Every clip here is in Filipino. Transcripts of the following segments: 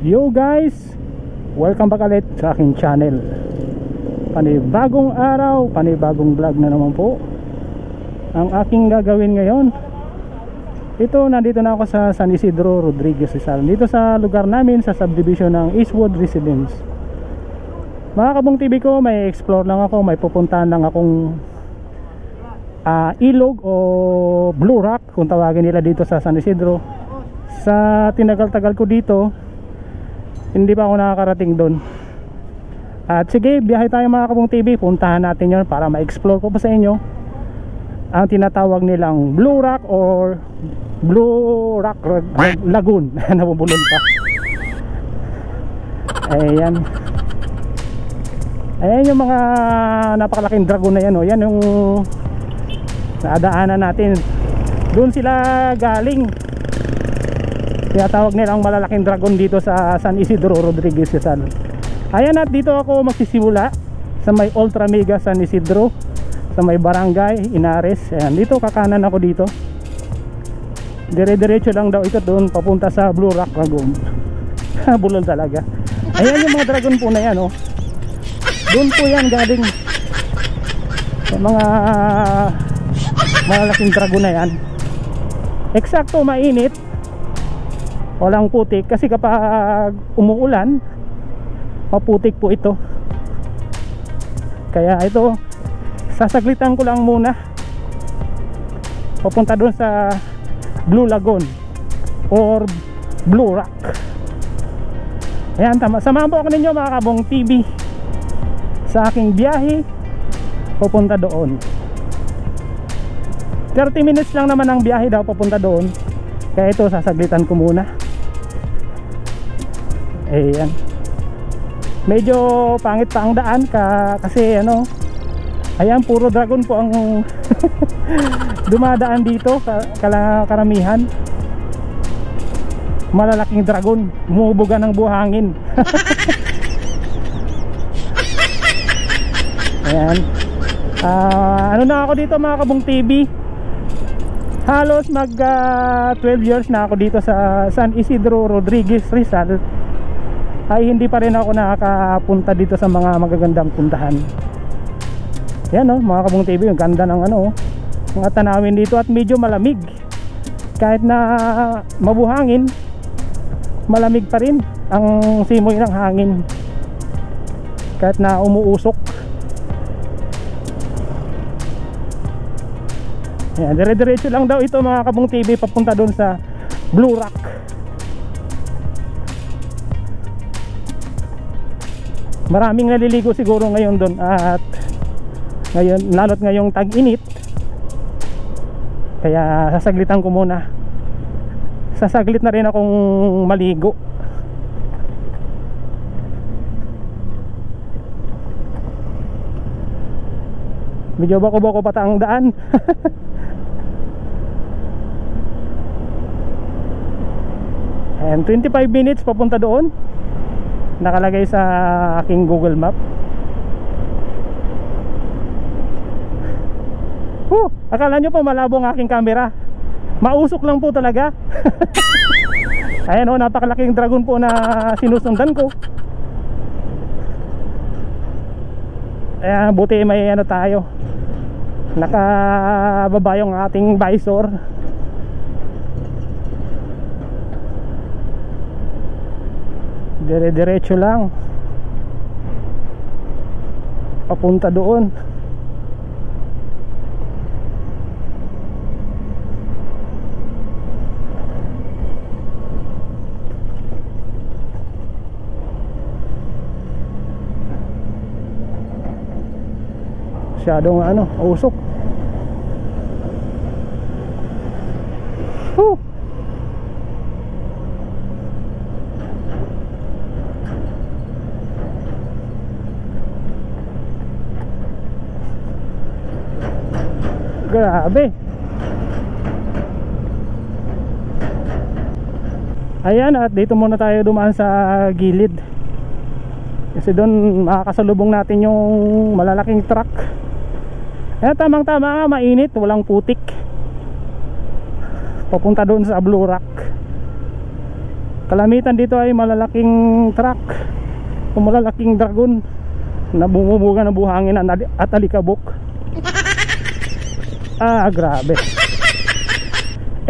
Yo guys, welcome back ulit sa aking channel. Panibagong araw, panibagong vlog na naman po ang aking gagawin ngayon. Nandito na ako sa San Isidro Rodriguez Rizal, dito sa lugar namin sa subdivision ng Eastwood Residence. Mga Kabong TV ko, may explore lang ako, may pupuntahan lang akong ilog o Blue Rock kung tawagin nila dito sa San Isidro. Sa tinagal-tagal ko dito, hindi pa ako nakakarating doon. At sige, biyahe tayo mga Kabong TV, puntahan natin yon para ma-explore ko pa sa inyo ang tinatawag nilang Blue Rock or Blue Rock Lagoon. Nabubulol pa. Ayan. Ayan yung mga napakalaking dragon na yan. Yan yung nadaanan natin. Doon sila galing. Tinatawag nilang malalaking dragon dito sa San Isidro Rodriguez Rizal. Ayan, at dito ako magsisimula sa may Ultra Mega San Isidro, sa may Barangay Inares. Ayan, dito kakanan ako dito. Dire-diretso lang daw ito doon papunta sa Blue Rock Lagoon. Bulol talaga. Ayan yung mga dragon po na yan, oh. Doon po yan galing. Sa mga malalaking dragon na yan. Eksakto mainit, walang putik, kasi kapag umuulan maputik po ito. Kaya ito, sasaglitan ko lang muna papunta doon sa Blue Lagoon or Blue Rock. Ayan, tama. Samahan po ako ninyo mga Kabong TV sa aking biyahe papunta doon. 30 minutes lang naman ang biyahe daw papunta doon. Kaya ito, sasaglitan ko muna. Ayan. Medyo pangit pa ang daan kasi ano, ayan, puro dragon po ang dumadaan dito, karamihan malalaking dragon, bumubuga ng buhangin. Ayan. Ano na ako dito mga Kabong TV, halos mag 12 years na ako dito sa San Isidro Rodriguez Rizal. Ay hindi pa rin ako nakakapunta dito sa mga magagandang puntahan. Yan, oh, mga Kabong TV, yung ganda ng ano, mga tanawin dito, at medyo malamig. Kahit na mabuhangin, malamig pa rin ang simoy ng hangin kahit na umuusok. Yan, dire-diretso lang daw ito mga Kabong TV papunta doon sa Blue Rock. Maraming naliligo siguro ngayon doon, at ngayon, lalo't ngayong tag-init, kaya sasaglitan ko muna. Sasaglit na rin akong maligo. Medyo bako-bako pata ang daan. And 25 minutes papunta doon, nakalagay sa aking Google Map. Akala nyo po malabo ang aking camera, mausok lang po talaga. Ayan, oh, napakalaking dragon po na sinusundan ko. Ayan, buti may ano tayo, nakababa yung ating visor. Dire-diretso lang papunta doon. Masyadong ano, usok. Grabe. Ayan, at dito muna tayo dumaan sa gilid, kasi doon makakasalubong natin yung malalaking truck. Ayan, tamang tama, mainit, walang putik. papunta doon sa Blue Rock. Kalamitan dito ay malalaking truck o malalaking dragon na bumubuga ng buhangin at alikabok. Grabe.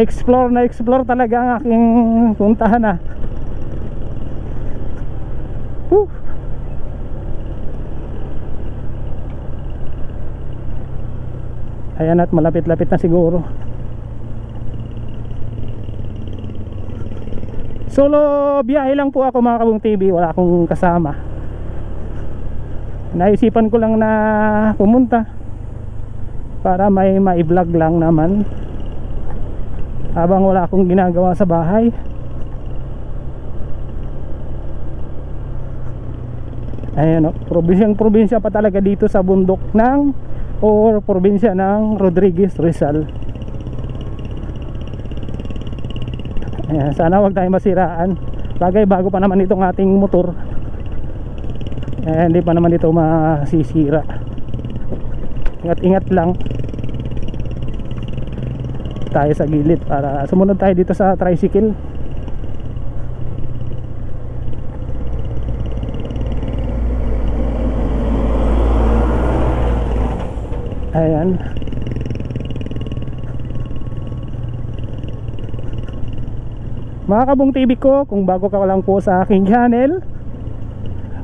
Explore na explore talaga ang aking puntahan. Ayan, at malapit-lapit na siguro. Solo biyahe lang po ako mga Kabung TV, wala akong kasama. Naisipan ko lang na pumunta para may ma-vlog lang naman habang wala akong ginagawa sa bahay. Ayan, probinsya pa talaga dito sa bundok ng probinsya ng Rodriguez Rizal. Ayan, sana wag tayong masiraan. Bagay bago pa naman itong ating motor. Hindi pa naman ito masisira. Ingat-ingat lang tayo sa gilid para sumunod tayo dito sa tricycle. Ayan. Mga Kabung TV ko, kung bago ka lang po sa aking channel,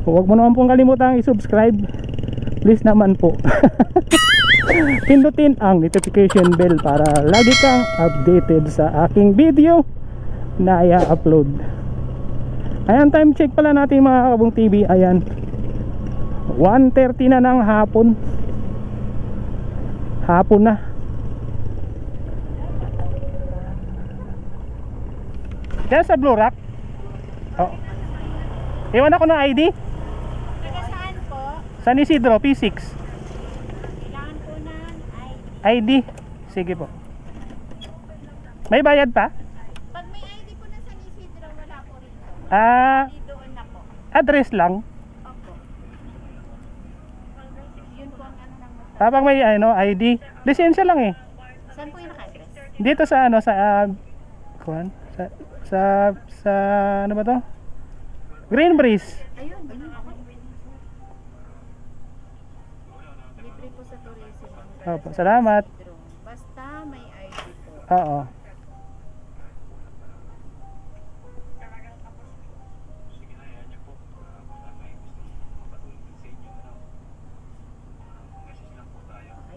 huwag mo naman pong kalimutang i-subscribe. Please naman po. Pindutin ang notification bell para lagi kang updated sa aking video na i-upload. Ayan, time check pala natin mga Kabung TV. Ayan, 1:30 na ng hapon. Hapon na. Diyan sa Blue Rock. Iwan ako ng ID. Taga saan po? San Isidro, P6. Kailangan po ng ID. Sige po. May bayad pa? Pag may ID po na San Isidro, wala po rito. Hindi doon na po. Address lang. Opo. Yun po ang ano ng motor. Habang may ID. Lisensya lang eh. Saan po yung naka-address? Dito sa sa ano ba to? Green Breeze. Ayun, ayun ako. Libre po sa tourism. Opo, salamat. Basta may ID po. Oo. Okay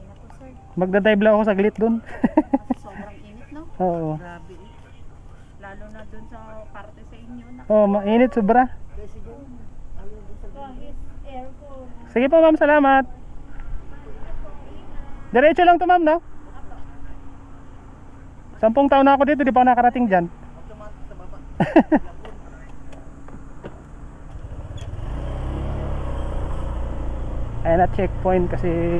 na po, sir. Magda-dive lang ako saglit dun. Kasi sobrang init, no? Oo. Grabe. Lalo na dun sa parte sa inyo. Mainit sobra. Aircon. Sige po ma'am, salamat. Diretso lang to ma'am, no? 10 taon na ako dito, di pa ako nakarating dyan. Ayan na, checkpoint kasi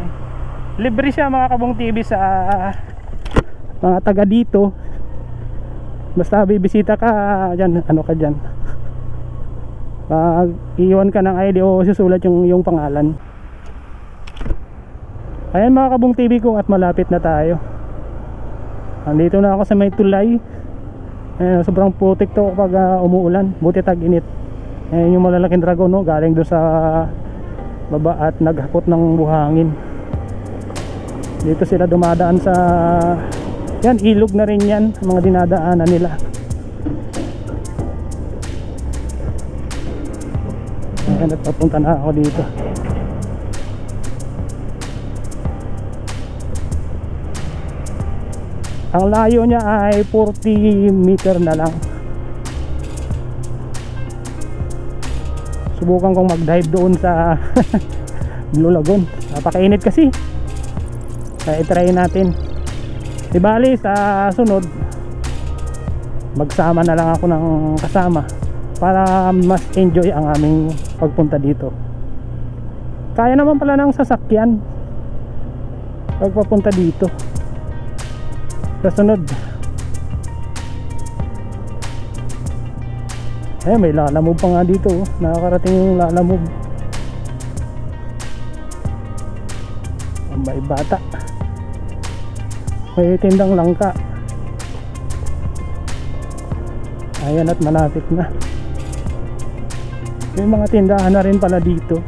libre siya mga Kabung TV sa mga taga dito. Basta bibisita ka dyan, ano ka dyan, pag iwan ka ng ID o susulat yung pangalan. Ayan mga Kabung TV ko, at malapit na tayo. Andito na ako sa may tulay. Ayan, sobrang putik to kapag umuulan, buti tag-init. Ayan yung malalaking dragon, no? Galing doon sa baba at naghakot ng buhangin. Dito sila dumadaan sa yan, ilog na rin yan, mga dinadaanan nila. Ayan, at papunta na ako dito. Ang layo niya ay 40 meter na lang. Subukan kong mag-dive doon sa Blue Lagoon. Napakainit kasi. Kaya i-try natin. Di bali sa sunod magsama na lang ako ng kasama para mas enjoy ang aming pagpunta dito. Kaya naman pala ng sasakyan pagpapunta dito sa sunod. May lalamove pa nga dito, nakakarating yung lalamove. May bata, may tindang langka. Ayan, at malapit na. May mga tindahan na rin pala dito.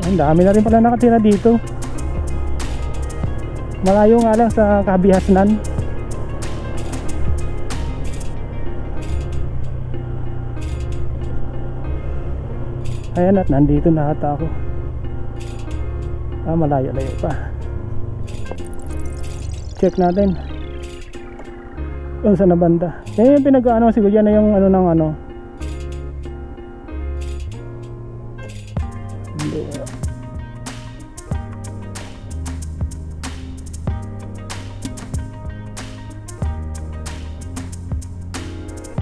Ang dami na rin pala nakatira dito. Malayo nga lang sa Kabihasnan. Ayan, at nandito na ata ako. Malayo-layo pa. Check natin kung saan na banda. Yan yung pinag-ano siguro, yan na yung ano ng ano.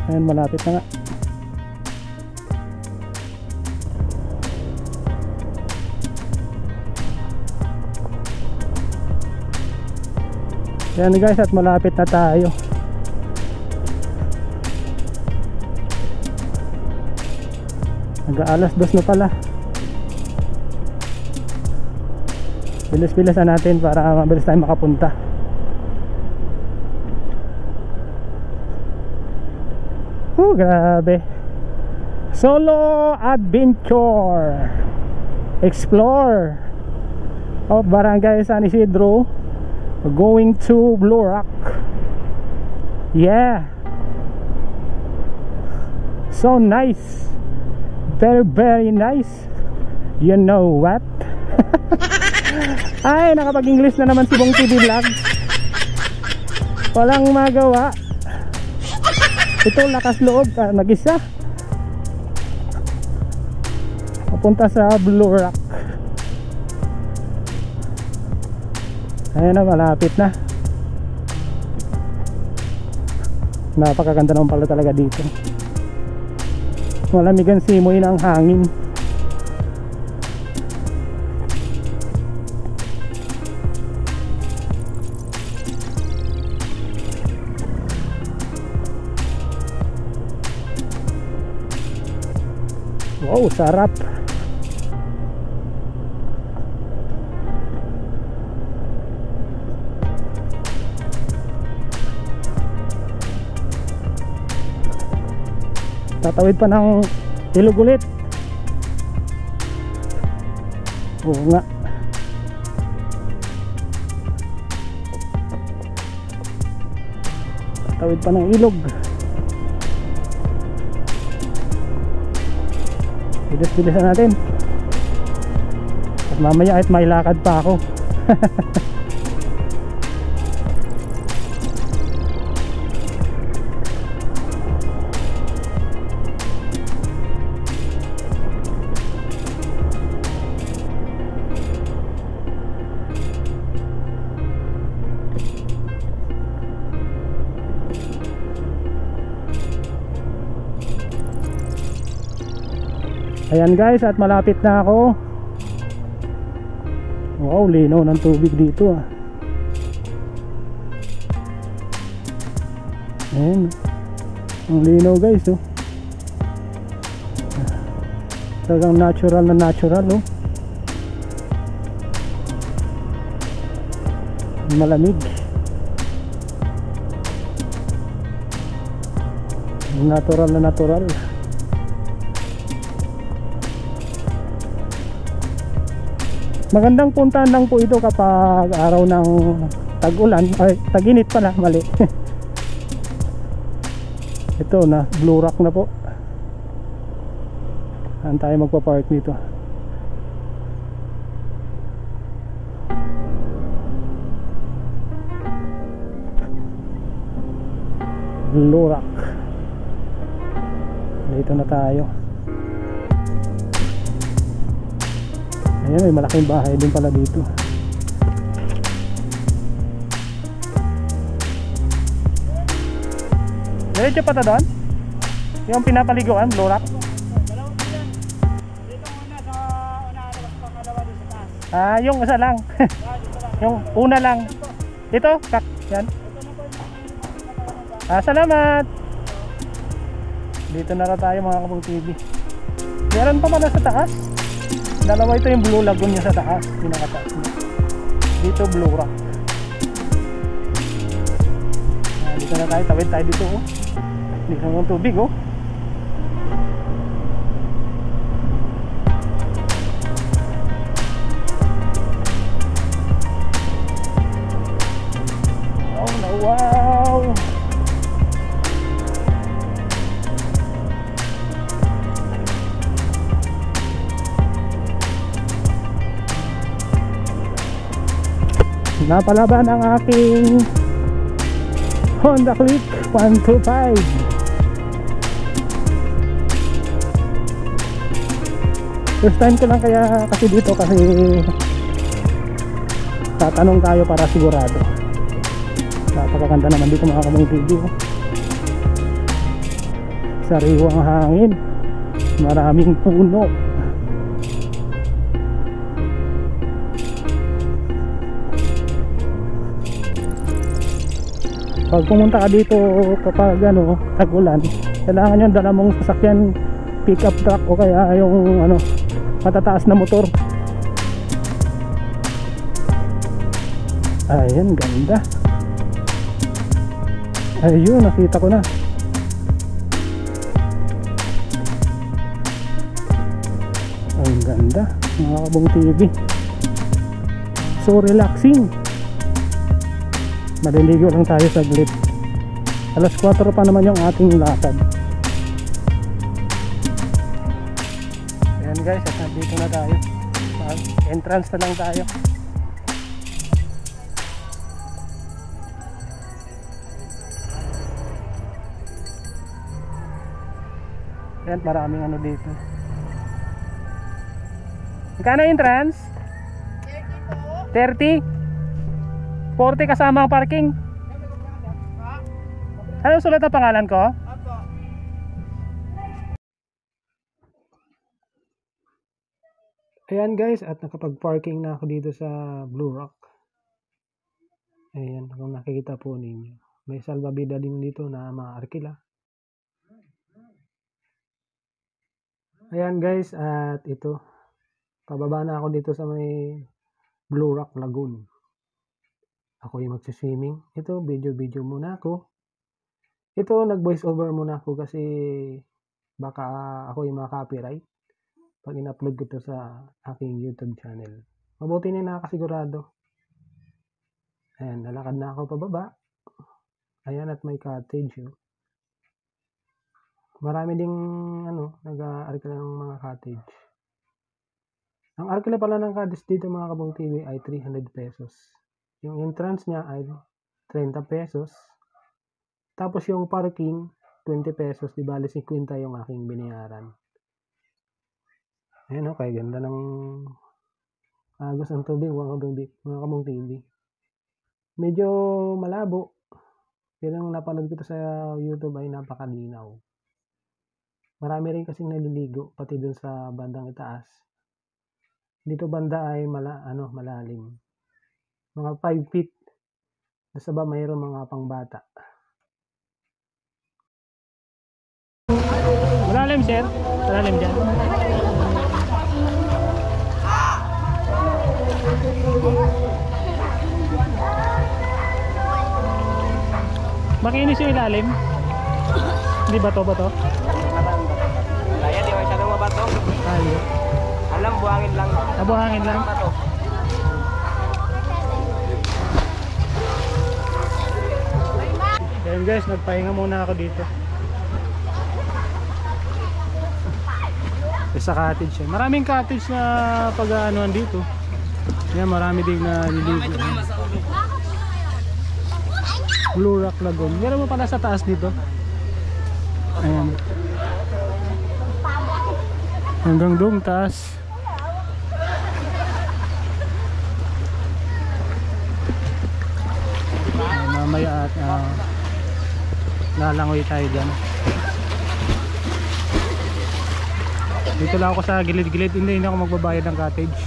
Ayan, malapit na nga. Ayan guys, at malapit na tayo. Nag-aalas 2 na pala. Bilis-bilisan natin para mabilis tayo makapunta. Grabe. Solo adventure. Explore of Barangay San Isidro. We're going to Blue Rock. Yeah. So nice. Very, very nice. You know what? Ay, nakapag-English na naman si Bong TV Vlogs. Walang magawa. Ito, lakas loob. Nag-isa. Papunta sa Blue Rock. Ayan na, malapit na. Napakaganda naman pala talaga dito. Malamig ang simoy ng hangin. Wow, sarap. Tatawid pa ng ilog ulit. Oo nga. Tatawid pa ng ilog. Bilis-bilisan natin. At mamaya ay may lakad pa ako. Ayan guys, at malapit na ako. Wow, linaw ng tubig dito ah. Ayan, ang linaw guys oh. Talagang natural na natural oh. Malamig. Natural na natural. Magandang puntahan lang po ito kapag araw ng tag-ulan, ay tag-init pala, mali. Ito na, Blue Rock na po. Saan tayo magpa-park dito? Blue Rock. Dito na tayo. Ayan, may malaking bahay din pala dito. Diretso pa ta doon? Yung pinapaliguan, Blue Rock? Dito muna sa unahan, pangalawa dito sa taas. Yung isa lang. Yung una lang. Ito, kak, yan. Salamat. Dito na tayo mga Kabong TV. Meron pa pala sa taas. Dalawa ito yung Blue Lagoon yung sa taas, pinakataas niya. Dito Blue Rock. Dito na tayo, tawid tayo dito oh. Dito ng tubig oh. Oh no, wow. Napalaban ang aking Honda Click 125. First time ko lang kaya kasi dito kasi tatanong tayo para sigurado. Napakaganda naman dito mga kabong TV oh. Sariwang hangin, maraming puno. Pag pumunta ka dito kapag ano, tag-ulan, kailangan yung dala mong sasakyan, pickup truck o kaya yung ano, matataas na motor. Ayan, ganda. Ayun, nakita ko na. Ang ganda, mga kabong TV. So relaxing. Maliligo lang tayo saglit. Alas 4 pa naman yung ating lakad. Ayan guys, at nandito na tayo. Entrance na lang tayo. Ayan, maraming ano dito. Magkano entrance? 30 po. 30? 40 kasama ang parking. Ano sulat ang pangalan ko? Opo. Ayan guys, at nakapag-parking na ako dito sa Blue Rock. Ayan, kung nakikita po ninyo. May salvavida din dito na mga arkila. Ayan guys, at ito. Pababa na ako dito sa may Blue Rock Lagoon. Ako yung magsiswimming. Ito, video muna ako. Ito, nag-voice over muna ako kasi baka ako yung maka-copyright pag in-upload ko ito sa aking YouTube channel. Mabuti na nakasigurado. Ayan, nalakad na ako pababa. Ayan, at may cottage. Oh. Marami ding nag-arkila ng mga cottage. Ang arkila pala ng cottage dito mga kabong TV ay 300 pesos. Yung entrance niya ay 30 pesos. Tapos yung parking, 20 pesos. Di bali 50 yung aking binayaran. Ayan o, kaya ganda ng agos ang tubig, mga kabong TV. Medyo malabo. Pero yung napanood ko sa YouTube ay napakadinaw. Marami rin kasing naliligo, pati dun sa bandang itaas. Dito banda ay malalim. Mga 5 feet. Nasa ba mayroon mga pangbata. Malalim sir? Malalim dyan? Makinis yung ilalim? Hindi ba to? Kaya di ba masyadong mabato? Ay. Alam, buhangin lang. Buhangin lang? Bato. Ayan guys, nagpahinga muna ako dito. Sa cottage yan. Maraming cottage na pag-aanoan dito. Yan, marami din na niligo. Blue Rock Lagoon. Meron mo pala sa taas dito. Ayan. Hanggang doon taas. Mamaya at lalangoy tayo dyan. Dito lang ako sa gilid-gilid. Hindi ako magbabayad ng cottage.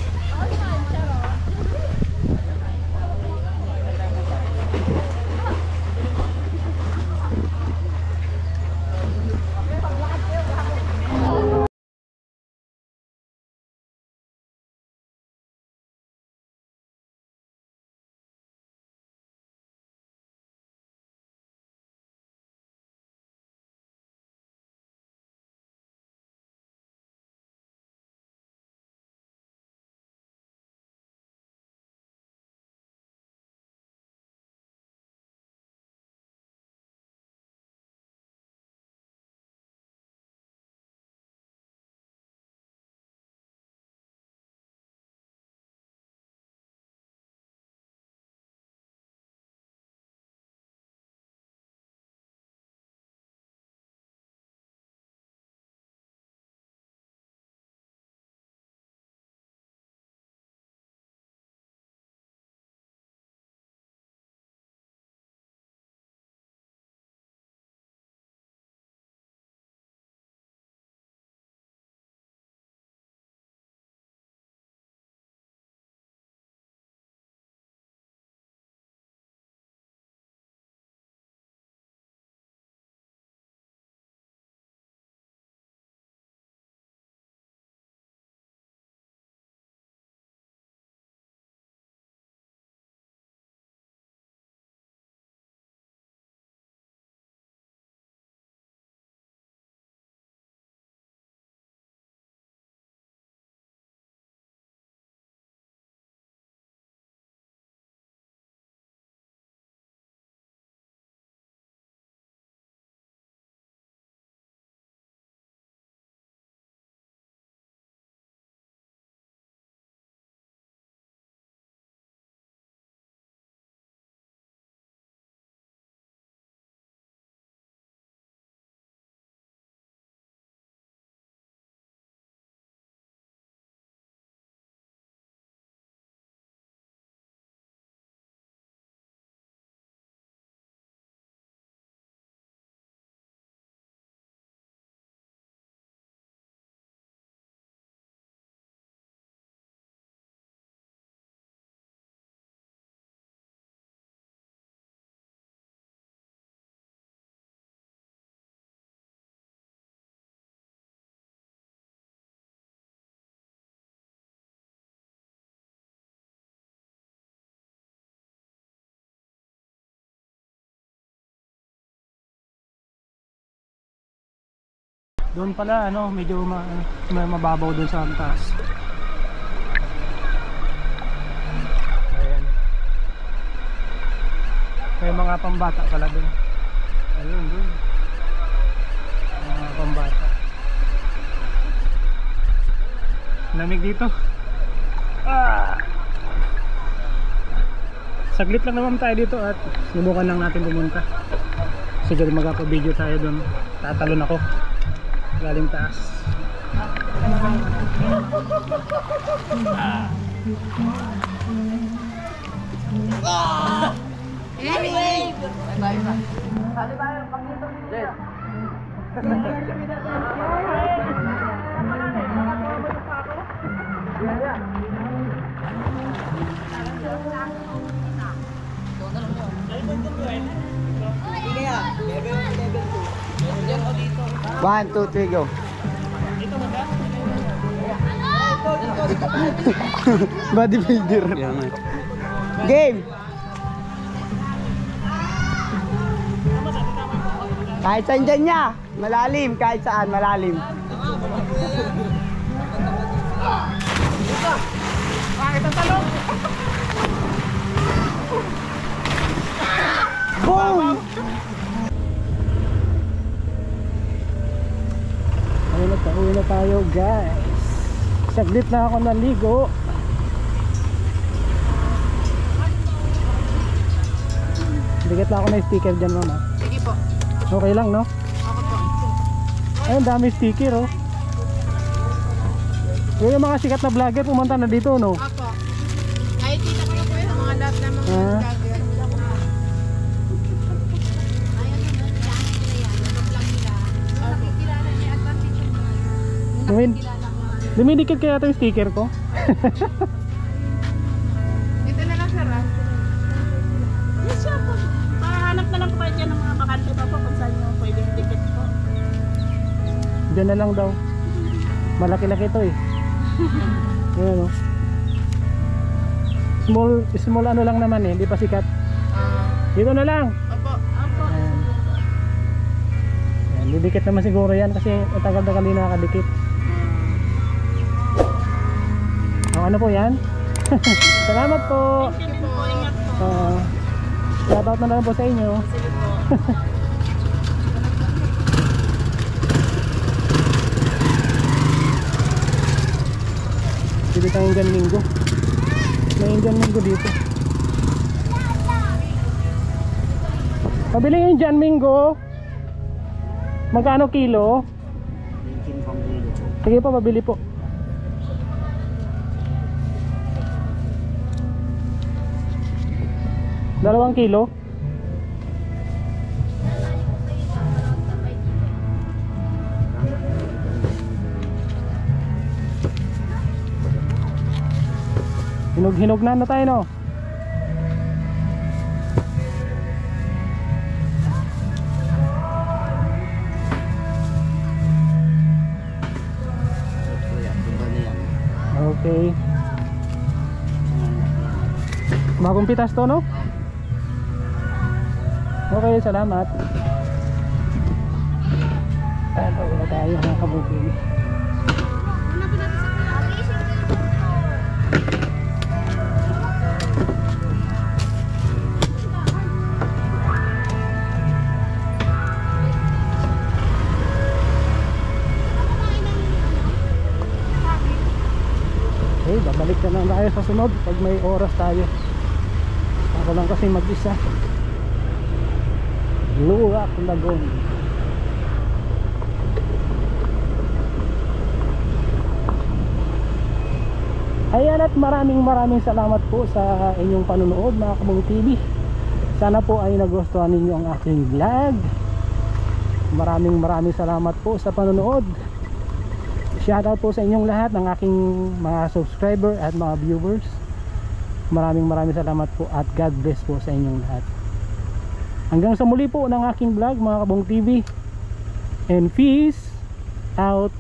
Doon pala ano, medyo mababaw doon sa taas. Ayan. May mga pambata pala doon. Ayun doon. Mga pambata. Lamig dito. Saglit lang naman tayo dito at subukan lang natin pumunta. Siguro magpa-video tayo doon. Tatalon ako galing taas. One, two, three, go. Bodybuilder. Game. Kahit saan dyan niya. Malalim. Kahit saan. Malalim. Bakit ang talong? Boom! Uwi na tayo guys. Saglit na ako naligo. Dikit na ako na sticker dyan mama. Sige po. Okay lang no? Ako po. Ayun dami sticker oh. Yung mga sikat na vlogger pumunta na dito no? Ako. Kahit kita ko na po yung mga lahat na mga Ah. vlogger. Dumidikit kaya ito yung sticker ko? Ito na lang sir ah. Yes, sir po. Mahanap na lang po kayo dyan ng mga bakante pa po kung saan yung pwedeng ticket po. Diyan na lang daw. Malaki-laki ito eh. Ayan o. Small ano lang naman eh, hindi pa sikat. Dito na lang. Opo. Opo. Ayan. Ayan, didikit naman siguro yan kasi matagal na kami nakakadikit. Ano po yan? Salamat po. Sige po, ingat po. Shoutout na lang po sa inyo. Sige po. Dito tayong Indian Minggo. May Indian Minggo dito. Pabili yung Indian Minggo. Magkano kilo? Sige po, pabili po. Dalawang kilo. Hinog-hinog na tayo no. Okay. Bagong pitas to no? Okay, salamat. Ayan, pagod na tayo mga kabukid. Una po natin sa Okay, babalik na lang tayo sa sunod pag may oras tayo. Ako lang kasi mag-isa. Luwak Lagoon. Ayan, at maraming salamat po sa inyong panunood mga Kabong TV. Sana po ay nagustuhan ninyo ang aking vlog. Maraming salamat po sa panunood. Shoutout po sa inyong lahat ng aking mga subscriber at mga viewers. Maraming salamat po at God bless po sa inyong lahat. Hanggang sa muli po ng aking vlog mga Kabong TV. And peace out.